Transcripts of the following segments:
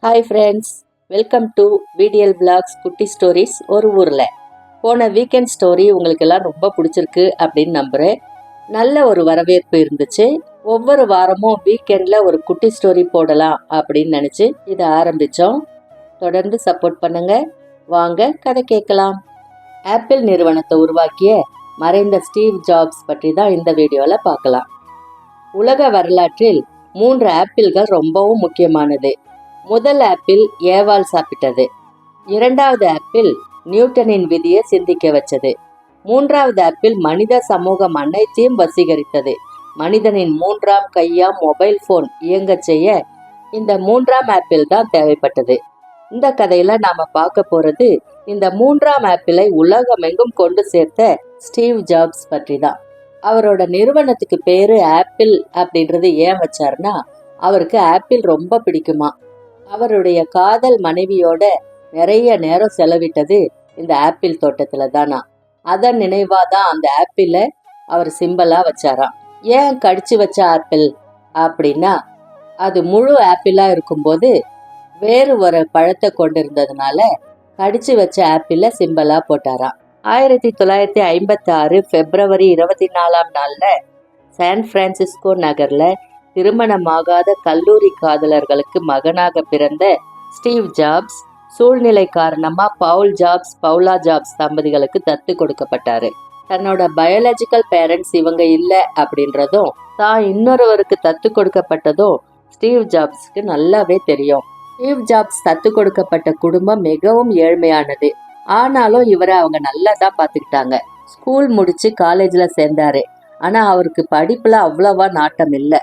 Hi friends, welcome to VTL blogs குட்டி stories ஒரு ஊரில். போன வீக்கெண்ட் ஸ்டோரி உங்களுக்கு எல்லாம் ரொம்ப பிடிச்சிருக்கு அப்படின்னு நம்புகிறேன். நல்ல ஒரு வரவேற்பு இருந்துச்சு. ஒவ்வொரு வாரமும் வீக்கெண்டில் ஒரு குட்டி ஸ்டோரி போடலாம் அப்படின்னு நினச்சி இதை ஆரம்பித்தோம். தொடர்ந்து சப்போர்ட் பண்ணுங்க. வாங்க கதை கேட்கலாம். ஆப்பிள் நிறுவனத்தை உருவாக்கிய மறைந்த ஸ்டீவ் ஜாப்ஸ் பற்றி தான் இந்த வீடியோவில் பார்க்கலாம். உலக வரலாற்றில் 3 ஆப்பிள்கள் ரொம்பவும் முக்கியமானது. முதல் ஆப்பிள் ஏவாள் சாப்பிட்டது. இரண்டாவது ஆப்பிள் நியூட்டனின் விதியை சிந்திக்க வச்சது. மூன்றாவது ஆப்பிள் மனித சமூகம் அனைத்தையும் வசீகரித்தது. மனிதனின் 3ஆம் கையாம் மொபைல் போன் இயங்க செய்ய இந்த 3ஆம் ஆப்பிள் தான் தேவைப்பட்டது. இந்த கதையில நாம பார்க்க போறது இந்த 3ஆம் ஆப்பிளை உலகமெங்கும் கொண்டு சேர்த்த ஸ்டீவ் ஜாப்ஸ் பற்றி தான். அவரோட நிறுவனத்துக்கு பேரு ஆப்பிள் அப்படின்றது ஏன் வச்சாருன்னா, அவருக்கு ஆப்பிள் ரொம்ப பிடிக்குமா. அவருடைய காதல் மனைவியோட நிறைய நேரம் செலவிட்டது இந்த ஆப்பிள் தோட்டத்துல தானா. அதன் நினைவாதான் அந்த ஆப்பிள அவர் சிம்பலா வச்சாராம். ஏன் கடிச்சு வச்ச ஆப்பிள் அப்படின்னா, அது முழு ஆப்பிளா இருக்கும்போது வேறு ஒரு பழத்தை கொண்டிருந்ததுனால கடிச்சு வச்ச ஆப்பிள சிம்பலா போட்டாராம். 1956 பிப்ரவரி 24ஆம் நாள்ல சான் பிரான்சிஸ்கோ நகர்ல திருமணமாகாத கல்லூரி காதலர்களுக்கு மகனாக பிறந்த ஸ்டீவ் ஜாப்ஸ் சூழ்நிலை காரணமா பவுலா ஜாப்ஸ் தம்பதிகளுக்கு தத்து கொடுக்கப்பட்டாரு. தன்னோட பயாலஜிக்கல் பேரண்ட்ஸ் இவங்க இல்ல அப்படின்றதும் தான் இன்னொருவருக்கு தத்து கொடுக்கப்பட்டதும் ஸ்டீவ் ஜாப்ஸ்க்கு நல்லாவே தெரியும். ஸ்டீவ் ஜாப்ஸ் தத்து கொடுக்கப்பட்ட குடும்பம் மிகவும் ஏழ்மையானது. ஆனாலும் இவரை அவங்க நல்லா தான் பாத்துக்கிட்டாங்க. ஸ்கூல் முடிச்சு காலேஜ்ல சேர்ந்தாரு. ஆனா அவருக்கு படிப்புல அவ்வளவா நாட்டம் இல்லை.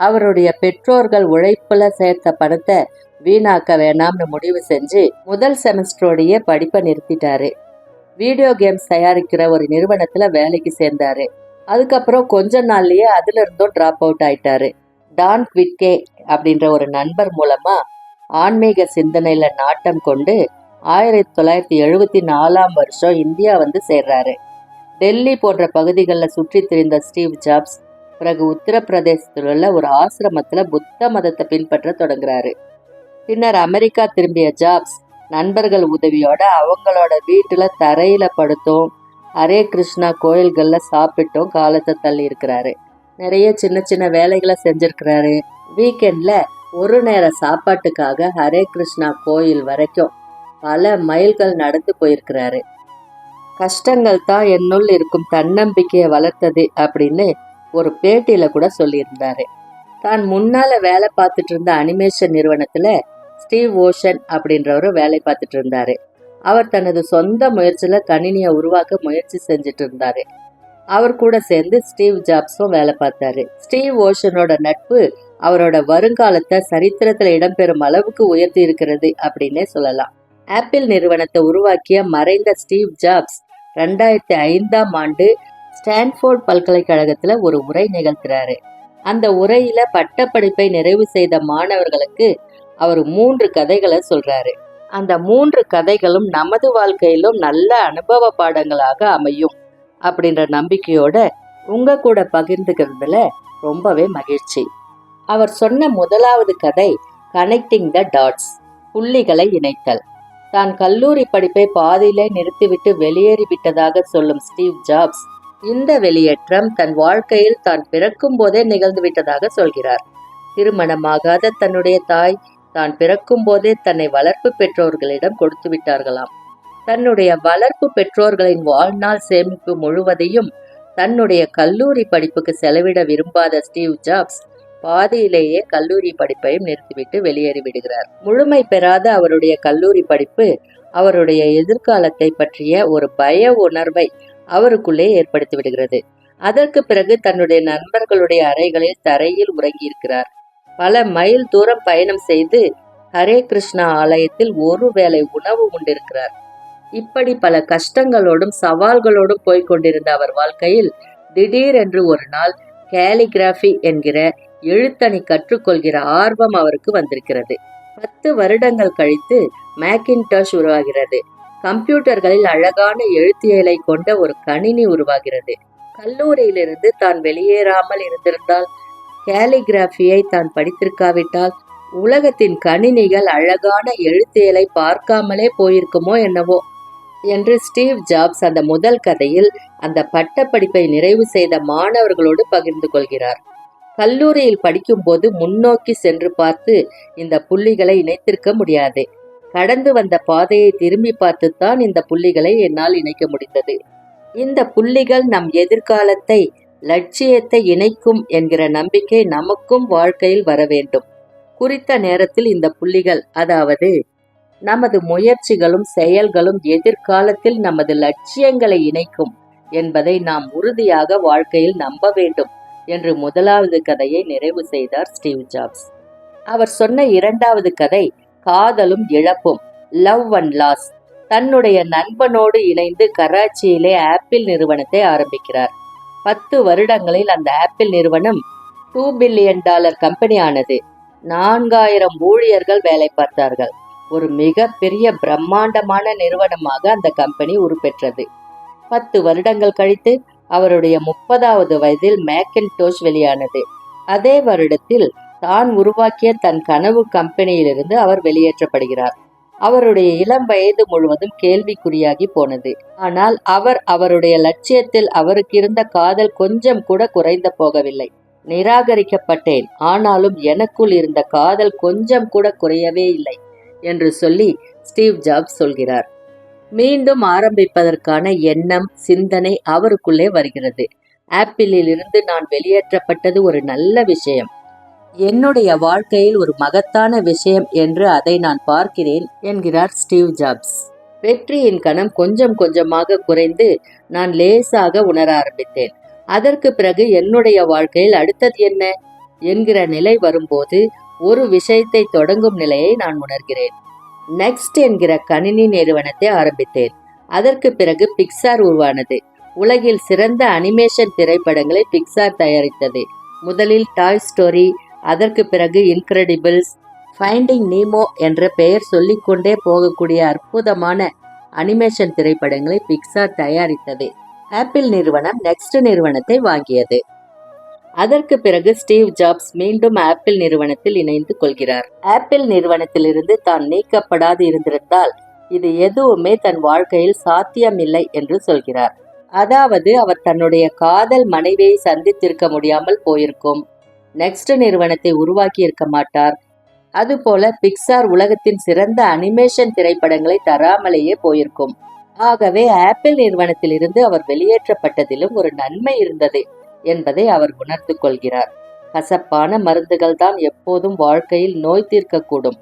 அவருடைய பெற்றோர்கள் உழைப்புல சேர்த்த பணத்தை வீணாக்க வேணாம்னு முடிவு செஞ்சு முதல் செமஸ்டரோடைய படிப்பை நிறுத்திட்டாரு. வீடியோ கேம்ஸ் தயாரிக்கிற ஒரு நிறுவனத்துல வேலைக்கு சேர்ந்தாரு. அதுக்கப்புறம் கொஞ்ச நாள்லயே அதுல இருந்தும் டிராப் அவுட் ஆயிட்டாரு. டான் குவிட்கே அப்படின்ற ஒரு நண்பர் மூலமா ஆன்மீக சிந்தனையில நாட்டம் கொண்டு 1974ஆம் வருஷம் இந்தியா வந்து சேர்றாரு. டெல்லி போன்ற பகுதிகளில் சுற்றி திரிந்த ஸ்டீவ் ஜாப்ஸ் பிறகு உத்தரப்பிரதேசத்தில் உள்ள ஒரு ஆசிரமத்துல புத்த மதத்தை பின்பற்ற தொடங்குறாரு. பின்னர் அமெரிக்கா திரும்பிய ஜாப்ஸ் நண்பர்கள் உதவியோட அவங்களோட வீட்டுல தரையில படுத்தும் ஹரே கிருஷ்ணா கோயில்கள்ல சாப்பிட்டும் காலத்தை தள்ளி இருக்கிறாரு. நிறைய சின்ன சின்ன வேலைகளை செஞ்சிருக்கிறாரு. வீக்கெண்ட்ல ஒரு நேர சாப்பாட்டுக்காக ஹரே கிருஷ்ணா கோயில் வரைக்கும் பல மைல்கள் நடந்து போயிருக்கிறாரு. கஷ்டங்கள் தான் என்னுள் இருக்கும் தன்னம்பிக்கையை வளர்த்தது அப்படின்னு ஒரு பேட்டியில கூட சொல்லியிருந்தாரு. தான் முன்னால வேலை பார்த்துட்டு இருந்த அனிமேஷன் நிறுவனத்துல ஸ்டீவ் ஓஷன் அப்படின்றவரு வேலை பார்த்துட்டு இருந்தாரு. அவர் தனது சொந்த முயற்சியில கணினியை உருவாக்க முயற்சி செஞ்சுட்டு இருந்தாரு. அவர் கூட சேர்ந்து ஸ்டீவ் ஜாப்ஸும் வேலை பார்த்தாரு. ஸ்டீவ் ஓஷனோட நட்பு அவரோட வருங்காலத்தை சரித்திரத்துல இடம்பெறும் அளவுக்கு உயர்த்தி இருக்கிறது அப்படின்னே சொல்லலாம். ஆப்பிள் நிறுவனத்தை உருவாக்கிய மறைந்த ஸ்டீவ் ஜாப்ஸ் 2005ஆம் ஆண்டு ஸ்டான்ஃபோர்ட் பல்கலைக்கழகத்துல ஒரு உரை நிகழ்த்துறாரு. அந்த உரையில பட்டப்படிப்பை நிறைவு செய்த மாணவர்களுக்கு அவர் 3 கதைகளை சொல்றாரு. அந்த 3 கதைகளும் நமது வாழ்க்கையிலும் நல்ல அனுபவ பாடங்களாக அமையும் அப்படின்ற நம்பிக்கையோட உங்க கூட பகிர்ந்துக்கிறதுல ரொம்பவே மகிழ்ச்சி. அவர் சொன்ன முதலாவது கதை கனெக்டிங் த டாட்ஸ், புள்ளிகளை இணைத்தல். தான் கல்லூரி படிப்பை பாதியிலே நிறுத்திவிட்டு வெளியேறி விட்டதாக சொல்லும் ஸ்டீவ் ஜாப்ஸ் இந்த வெளியேற்றம் தன் வாழ்க்கையில் தான் பிறக்கும் போதே நிகழ்ந்து விட்டதாக சொல்கிறார். திருமணமாகாத தன்னுடைய தாய் தான் பிறக்கும் போதே தன்னை வளர்ப்பு பெற்றோர்களிடம் கொடுத்து விட்டார்களாம். தன்னுடைய வளர்ப்பு பெற்றோர்களின் வாழ்நாள் சேமிப்பு முழுவதையும் தன்னுடைய கல்லூரி படிப்புக்கு செலவிட விரும்பாத ஸ்டீவ் ஜாப்ஸ் பாதியிலேயே கல்லூரி படிப்பையும் நிறுத்திவிட்டு வெளியேறி விடுகிறார். முழுமை பெறாத அவருடைய கல்லூரி படிப்பு அவருடைய எதிர்காலத்தை பற்றிய ஒரு பய உணர்வை அவருக்குள்ளே ஏற்படுத்தி விடுகிறது. அதற்கு பிறகு தன்னுடைய நண்பர்களுடைய அறைகளில் தரையில் உறங்கியிருக்கிறார். பல மைல் தூரம் பயணம் செய்து ஹரே கிருஷ்ணா ஆலயத்தில் ஒரு வேளை உணவு உண்டிருக்கிறார். இப்படி பல கஷ்டங்களோடும் சவால்களோடும் போய்கொண்டிருந்த அவர் வாழ்க்கையில் திடீரென்று ஒரு நாள் கேலிகிராஃபி என்கிற எழுத்தணி கற்றுக்கொள்கிற ஆர்வம் அவருக்கு வந்திருக்கிறது. 10 வருடங்கள் கழித்து மேக்கின்டாஷ் உருவாகிறது. கம்ப்யூட்டர்களில் அழகான எழுத்தியலை கொண்ட ஒரு கணினி உருவாகிறது. கல்லூரியிலிருந்து தான் வெளியேறாமல் இருந்திருந்தால், கேலிகிராஃபியை தான் படித்திருக்காவிட்டால் உலகத்தின் கணினிகள் அழகான எழுத்தியலை பார்க்காமலே போயிருக்குமோ என்னவோ என்று ஸ்டீவ் ஜாப்ஸ் அந்த முதல் கதையில் அந்த பட்டப்படிப்பை நிறைவு செய்த மாணவர்களோடு பகிர்ந்து கொள்கிறார். கல்லூரியில் படிக்கும்போது முன்னோக்கி சென்று பார்த்து இந்த புள்ளிகளை இணைத்திருக்க முடியாது. கடந்து வந்த பாதையை திரும்பி பார்த்துத்தான் இந்த புள்ளிகளை என்னால் இணைக்க முடிந்தது. இந்த புள்ளிகள் நம் எதிர்காலத்தை, லட்சியத்தை இணைக்கும் என்கிற நம்பிக்கை நமக்கும் வாழ்க்கையில் வர வேண்டும். குறித்த நேரத்தில் இந்த புள்ளிகள், அதாவது நமது முயற்சிகளும் செயல்களும் எதிர்காலத்தில் நமது லட்சியங்களை இணைக்கும் என்பதை நாம் உறுதியாக வாழ்க்கையில் நம்ப வேண்டும் என்று முதலாவது கதையை நிறைவு செய்தார் ஸ்டீவ் ஜாப்ஸ். அவர் சொன்ன இரண்டாவது கதை காதலும் இழப்பும், லவ் அண்ட் லாஸ். தன்னுடைய நண்பனோடு இணைந்து கராச்சியிலே ஆப்பிள் நிறுவனத்தை ஆரம்பிக்கிறார். 10 வருடங்களில் அந்த ஆப்பிள் நிறுவனம் $2 பில்லியன் கம்பெனி ஆனது. 4000 ஊழியர்கள் வேலை பார்த்தார்கள். ஒரு மிக பெரிய பிரம்மாண்டமான நிறுவனமாக அந்த கம்பெனி உருப்பெற்றது. 10 வருடங்கள் கழித்து அவருடைய 30வது வயதில் மேக்கின்டோஷ் வெளியானது. அதே வருடத்தில் தான் உருவாக்கிய தன் கனவு கம்பெனியிலிருந்து அவர் வெளியேற்றப்படுகிறார். அவருடைய இளம் வயது முழுவதும் கேள்விக்குறியாகி போனது. ஆனால் அவருடைய லட்சியத்தில் அவருக்கு இருந்த காதல் கொஞ்சம் கூட குறைந்து போகவில்லை. நிராகரிக்கப்பட்டேன், ஆனாலும் எனக்குள் இருந்த காதல் கொஞ்சம் கூட குறையவே இல்லை என்று சொல்லி ஸ்டீவ் ஜாப்ஸ் சொல்கிறார். மீண்டும் ஆரம்பிப்பதற்கான எண்ணம், சிந்தனை அவருக்குள்ளே வருகிறது. ஆப்பிளில் இருந்து நான் வெளியேற்றப்பட்டது ஒரு நல்ல விஷயம், என்னுடைய வாழ்க்கையில் ஒரு மகத்தான விஷயம் என்று அதை நான் பார்க்கிறேன் என்கிறார் ஸ்டீவ் ஜாப்ஸ். வெற்றியின் கணம் கொஞ்சம் கொஞ்சமாக குறைந்து நான் லேசாக உணர ஆரம்பித்தேன். அதற்கு பிறகு என்னுடைய வாழ்க்கையில் அடுத்தது என்ன என்கிற நிலை வரும்போது ஒரு விஷயத்தை தொடங்கும் நிலையை நான் உணர்கிறேன். நெக்ஸ்ட் என்கிற கணினி நிறுவனத்தை ஆரம்பித்தேன். அதற்கு பிறகு பிக்சார் உருவானது. உலகில் சிறந்த அனிமேஷன் திரைப்படங்களை பிக்சார் தயாரித்தது. முதலில் டாய் ஸ்டோரி, அதற்கு பிறகு இன்கிரெடிபிள்ஸ், ஃபைண்டிங் நீமோ என்ற பெயர் சொல்லிக்கொண்டே போகக்கூடிய அற்புதமான அனிமேஷன் திரைப்படங்களை பிக்சார் தயாரித்தது. ஆப்பிள் நிறுவனம் நெக்ஸ்ட் நிறுவனத்தை வாங்கியது. அதற்கு பிறகு ஸ்டீவ் ஜாப்ஸ் மீண்டும் ஆப்பிள் நிறுவனத்தில் இணைந்து கொள்கிறார். ஆப்பிள் நிறுவனத்திலிருந்து தான் நீக்கப்படாது இருந்திருந்தால் இது எதுவுமே தன் வாழ்க்கையில் சாத்தியமில்லை என்று சொல்கிறார். அதாவது அவர் தன்னுடைய காதல் மனைவியை சந்தித்திருக்க முடியாமல் போயிருக்கும், நெக்ஸ்ட் நிறுவனத்தை உருவாக்கி இருக்க மாட்டார், அதுபோல பிக்சார் உலகத்தின் சிறந்த அனிமேஷன் திரைப்படங்களை தராமலேயே போயிருக்கும். ஆகவே ஆப்பிள் நிறுவனத்திலிருந்து அவர் வெளியேற்றப்பட்டதிலும் ஒரு நன்மை இருந்தது என்பதை அவர் உணர்ந்து கொள்கிறார். கசப்பான மருந்துகள் தான் எப்போதும் வாழ்க்கையில் நோய் தீர்க்கக்கூடும்.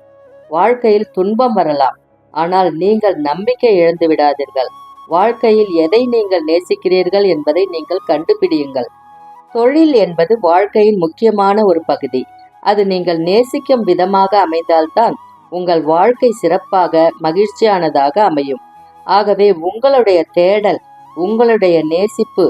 வாழ்க்கையில் துன்பம் வரலாம், ஆனால் நீங்கள் நம்பிக்கை இழந்து விடாதீர்கள். வாழ்க்கையில் எதை நீங்கள் நேசிக்கிறீர்கள் என்பதை நீங்கள் கண்டுபிடியுங்கள். தொழில் என்பது வாழ்க்கையின் முக்கியமான ஒரு பகுதி. அது நீங்கள் நேசிக்கும் விதமாக அமைந்தால்தான் உங்கள் வாழ்க்கை சிறப்பாக மகிழ்ச்சியானதாக அமையும். ஆகவே உங்களுடைய தேடல், உங்களுடைய நேசிப்பு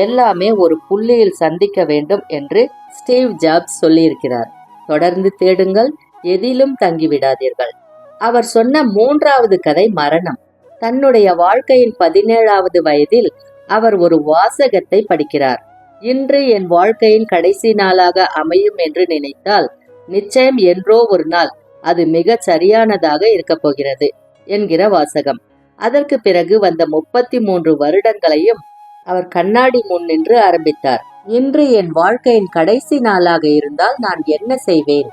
எல்லாமே ஒரு புள்ளியில் சந்திக்க வேண்டும் என்று ஸ்டீவ் ஜாப்ஸ் சொல்லியிருக்கிறார். தொடர்ந்து தேடுங்கள், எதிலும் தங்கிவிடாதீர்கள். அவர் சொன்ன மூன்றாவது கதை மரணம். தன்னுடைய வாழ்க்கையின் 17வது வயதில் அவர் ஒரு வாசகத்தை படிக்கிறார். இன்று என் வாழ்க்கையின் கடைசி நாளாக அமையும் என்று நினைத்தால் நிச்சயம் என்றோ ஒரு நாள் அது மிக சரியானதாக இருக்கப் போகிறது என்கிற வாசகம். அதற்கு பிறகு வந்த 33 வருடங்களையும் அவர் கண்ணாடி முன் நின்று ஆரம்பித்தார். இன்று என் வாழ்க்கையின் கடைசி நாளாக இருந்தால் நான் என்ன செய்வேன்,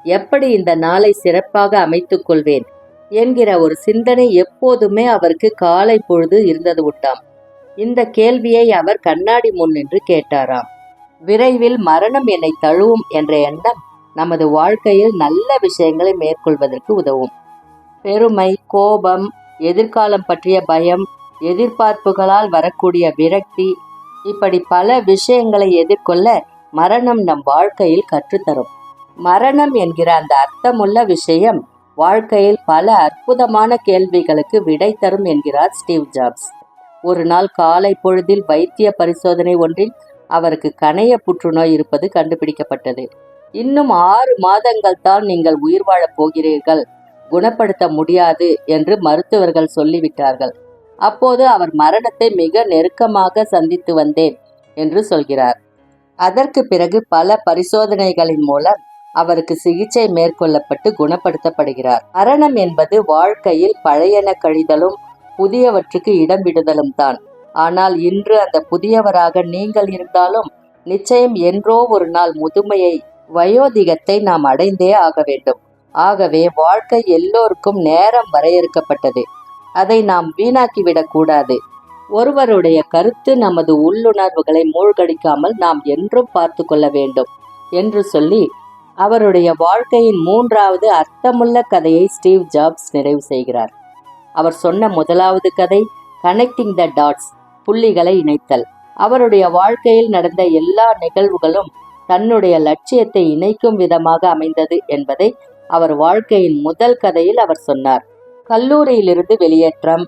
எப்படி இந்த நாளை சிறப்பாக அமைத்துக் கொள்வேன் என்கிற ஒரு சிந்தனை எப்போதுமே அவருக்கு காலை பொழுது இருந்தது உண்டாம். இந்த கேள்வியை அவர் கண்ணாடி முன் நின்று கேட்டாராம். விரைவில் மரணம் என்னை தழுவும் என்ற எண்ணம் நமது வாழ்க்கையில் நல்ல விஷயங்களை மேற்கொள்வதற்கு உதவும். பெருமை, கோபம், எதிர்காலம் பற்றிய பயம், எதிர்பார்ப்புகளால் வரக்கூடிய விரக்தி, இப்படி பல விஷயங்களை எதிர்கொள்ள மரணம் நம் வாழ்க்கையில் கற்றுத்தரும். மரணம் என்கிற அந்த அர்த்தமுள்ள விஷயம் வாழ்க்கையில் பல அற்புதமான கேள்விகளுக்கு விடை தரும் என்கிறார் ஸ்டீவ் ஜாப்ஸ். ஒரு நாள் காலை பொழுதில் வைத்திய பரிசோதனை ஒன்றில் அவருக்கு கணைய புற்றுநோய் இருப்பது கண்டுபிடிக்கப்பட்டது. இன்னும் 6 மாதங்கள் தான் நீங்கள் உயிர் வாழப் போகிறீர்கள், குணப்படுத்த முடியாது என்று மருத்துவர்கள் சொல்லிவிட்டார்கள். அப்போது அவர் மரணத்தை மிக நெருக்கமாக சந்தித்து வந்தேன் என்று சொல்கிறார். அதற்கு பிறகு பல பரிசோதனைகளின் மூலம் அவருக்கு சிகிச்சை மேற்கொள்ளப்பட்டு குணப்படுத்தப்படுகிறார். மரணம் என்பது வாழ்க்கையில் பழையன கழிதலும் புதியவற்றுக்கு இடம் விடுதலும் தான். ஆனால் இன்று அந்த புதியவராக நீங்கள் இருந்தாலும் நிச்சயம் என்றோ ஒரு நாள் முதுமையை, வயோதிகத்தை நாம் அடைந்தே ஆக வேண்டும். ஆகவே வாழ்க்கை எல்லோருக்கும் நேரம் வரையறுக்கப்பட்டது. அதை நாம் வீணாக்கிவிடக் கூடாது. ஒருவருடைய கருத்து நமது உள்ளுணர்வுகளை மூழ்கடிக்காமல் நாம் என்றும் பார்த்து கொள்ள வேண்டும் என்று சொல்லி அவருடைய வாழ்க்கையின் 3வது அர்த்தமுள்ள கதையை ஸ்டீவ் ஜாப்ஸ் நிறைவு செய்கிறார். அவர் சொன்ன முதலாவது கதை கனெக்டிங் த டாட்ஸ், புள்ளிகளை இணைத்தல். அவருடைய வாழ்க்கையில் நடந்த எல்லா நிகழ்வுகளும் தன்னுடைய லட்சியத்தை இணைக்கும் விதமாக அமைந்தது என்பதை அவர் வாழ்க்கையின் முதல் கதையில் அவர் சொன்னார். கல்லூரியிலிருந்து வெளியேற்றம்,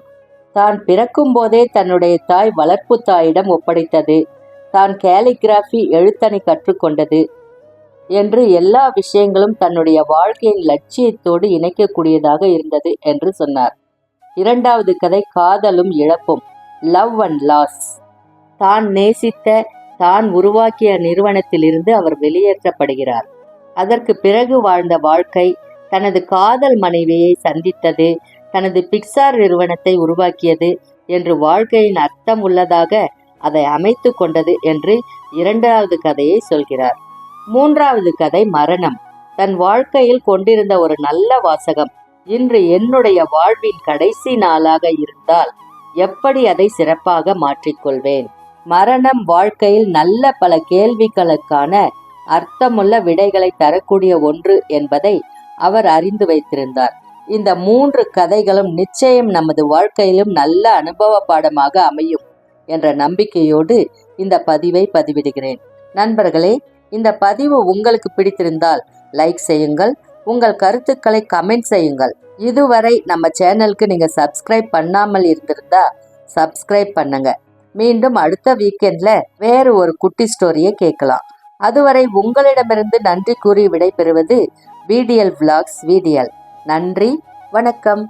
தான் பிறக்கும் போதே தன்னுடைய தாய் வளர்ப்பு தாயிடம் ஒப்படைத்தது, தான் கேலிகிராஃபி எழுத்தணி கற்றுக்கொண்டது என்று எல்லா விஷயங்களும் தன்னுடைய வாழ்க்கையின் லட்சியத்தோடு இணைக்கக்கூடியதாக இருந்தது என்று சொன்னார். 2வது கதை காதலும் இழப்பும், லவ் அண்ட் லாஸ். தான் நேசித்த, தான் உருவாக்கிய நிறுவனத்திலிருந்து அவர் வெளியேற்றப்படுகிறார். அதற்கு பிறகு வாழ்ந்த வாழ்க்கை, தனது காதல் மனைவியை சந்தித்தது, தனது பிக்சார் நிறுவனத்தை உருவாக்கியது என்று வாழ்க்கையின் அர்த்தம் உள்ளதாக அதை அமைத்து கொண்டது என்று 2வது கதையை சொல்கிறார். 3வது கதை மரணம். தன் வாழ்க்கையில் கொண்டிருந்த ஒரு நல்ல வாசகம், இன்று என்னுடைய வாழ்வின் கடைசி நாளாக இருந்தால் எப்படி அதை சிறப்பாக மாற்றிக்கொள்வேன். மரணம் வாழ்க்கையில் நல்ல பல கேள்விகளுக்கான அர்த்தமுள்ள விடைகளை தரக்கூடிய ஒன்று என்பதை அவர் அறிந்து வைத்திருந்தார். இந்த 3 கதைகளும் நிச்சயம் நமது வாழ்க்கையிலும் நல்ல அனுபவ பாடமாக அமையும் என்ற நம்பிக்கையோடு இந்த பதிவை பதிவிடுகிறேன். நண்பர்களே, இந்த பதிவு உங்களுக்கு பிடித்திருந்தால் லைக் செய்யுங்கள், உங்கள் கருத்துக்களை கமெண்ட் செய்யுங்கள். இதுவரை நம்ம சேனலுக்கு நீங்க சப்ஸ்கிரைப் பண்ணாமல் இருந்திருந்தா சப்ஸ்கிரைப் பண்ணுங்க. மீண்டும் அடுத்த வீக்கெண்ட்ல வேறு ஒரு குட்டி ஸ்டோரியை கேட்கலாம். அதுவரை உங்களிடமிருந்து நன்றி கூறி விடைபெறுவது VDL Vlogs VDL. நன்றி, வணக்கம்.